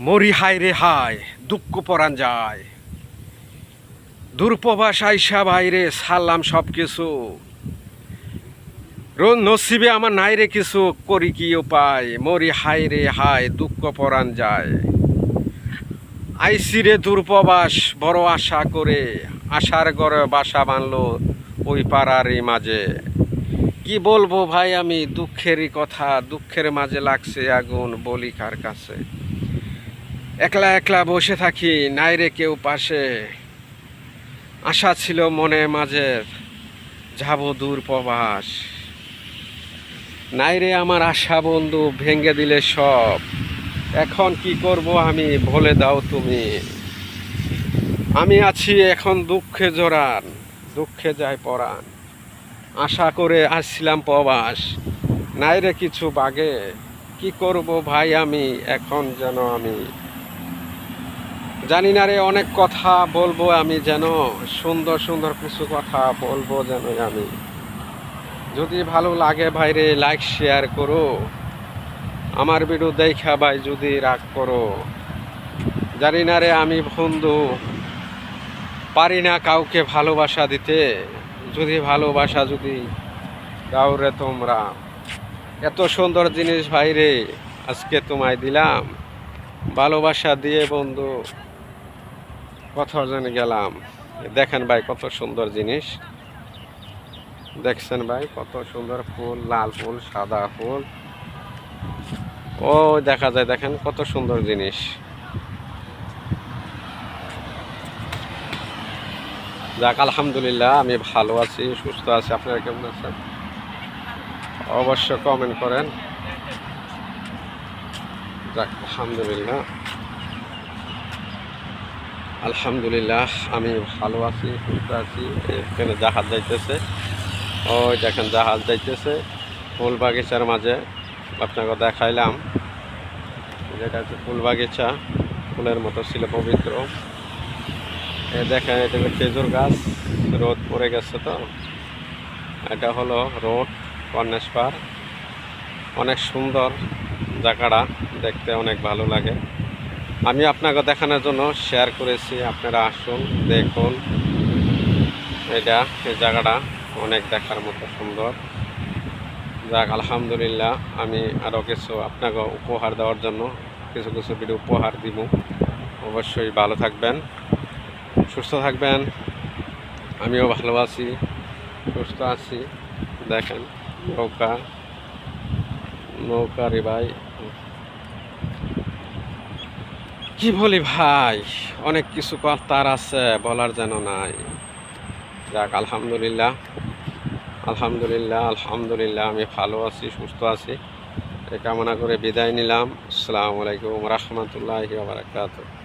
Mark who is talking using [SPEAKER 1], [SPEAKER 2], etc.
[SPEAKER 1] মরি হায় রে হায়, দুঃখ পরাণ যায়। দূরপ্রবাস আইসা বাইরে সারলাম সব কিছু, নসিবে আমার নাই রে কিছু, করি কি উপায়। মরি হায় রে হায়, দুঃখ পরাণ যায়। আইসি রে দূরপ্রবাস বড় আশা করে, আশার ঘরে বাসা বানলো ওই পাড়ারই মাঝে। কি বলবো ভাই আমি দুঃখেরই কথা, দুঃখের মাঝে লাগছে আগুন, বলি কার কাছে। একলা একলা বসে থাকি, নাই রে কেউ পাশে। আশা ছিল মনে মাঝে, যাব দূর প্রবাস। নাই রে আমার আশা বন্ধু, ভেঙে দিলে সব। এখন কি করব আমি, বলে দাও তুমি। আমি আছি এখন দুঃখে জড়ান, দুঃখে যায় পরাণ। আশা করে আসছিলাম প্রবাস, নাই রে কিছু বাগে। কি করব ভাই আমি এখন, যেন আমি জানি না রে। অনেক কথা বলবো আমি যেন, সুন্দর সুন্দর কিছু কথা বলবো যেন আমি। যদি ভালো লাগে ভাইরে লাইক শেয়ার করো, আমার ভিডিও দেখা ভাই যদি রাগ করো। জানি না রে আমি বন্ধু, পারি না কাউকে ভালোবাসা দিতে। যদি ভালোবাসা যদি দাও রে তোমরা, এত সুন্দর জিনিস ভাইরে আজকে তোমায় দিলাম। ভালোবাসা দিয়ে বন্ধু কোথাও যেন গেলাম। দেখেন ভাই কত সুন্দর জিনিস, দেখছেন ভাই কত সুন্দর ফুল, লাল ফুল, সাদা ফুল। ও দেখা যায়, দেখেন কত সুন্দর জিনিস। যাক আলহামদুলিল্লাহ, আমি ভালো আছি, সুস্থ আছি। আপনারা কেমন আছেন অবশ্য কমেন্ট করেন। যাক আলহামদুলিল্লাহ, আলহামদুলিল্লাহ আমি ভালো আছি, সুস্থ আছি। এখানে জাহাজ যাইতেছে, ওই দেখেন জাহাজ যাইতেছে ফুল বাগিচার মাঝে। আপনাকে দেখাইলাম, যেটা হচ্ছে ফুল বাগিচা, ফুলের মতো ছিল পবিত্র। দেখেন এটা হলো খেজুর গাছ, রোদ পড়ে গেছে তো। এটা হলো রোড কর্নেশ্বর, অনেক সুন্দর জায়গাটা, দেখতে অনেক ভালো লাগে। আমি আপনাকে দেখানোর জন্য শেয়ার করেছি, আপনারা আসুন দেখুন। এটা এই জায়গাটা অনেক দেখার মতো সুন্দর। যাক আলহামদুলিল্লাহ, আমি আরও কিছু আপনাকে উপহার দেওয়ার জন্য কিছু কিছু ভিডিও উপহার দিব। অবশ্যই ভালো থাকবেন, সুস্থ থাকবেন। আমিও ভালো আছি, সুস্থ আছি। দেখেন নৌকা, নৌকা রে ভাই, কি বলি ভাই, অনেক কিছু কথার আছে, বলার যেন নাই। যাক আলহামদুলিল্লাহ, আলহামদুলিল্লাহ, আলহামদুলিল্লাহ আমি ভালো আছি, সুস্থ আছি। এই কামনা করে বিদায় নিলাম। আসসালামু আলাইকুম রহমতুল্লাহি ওয়া বারাকাতুহু।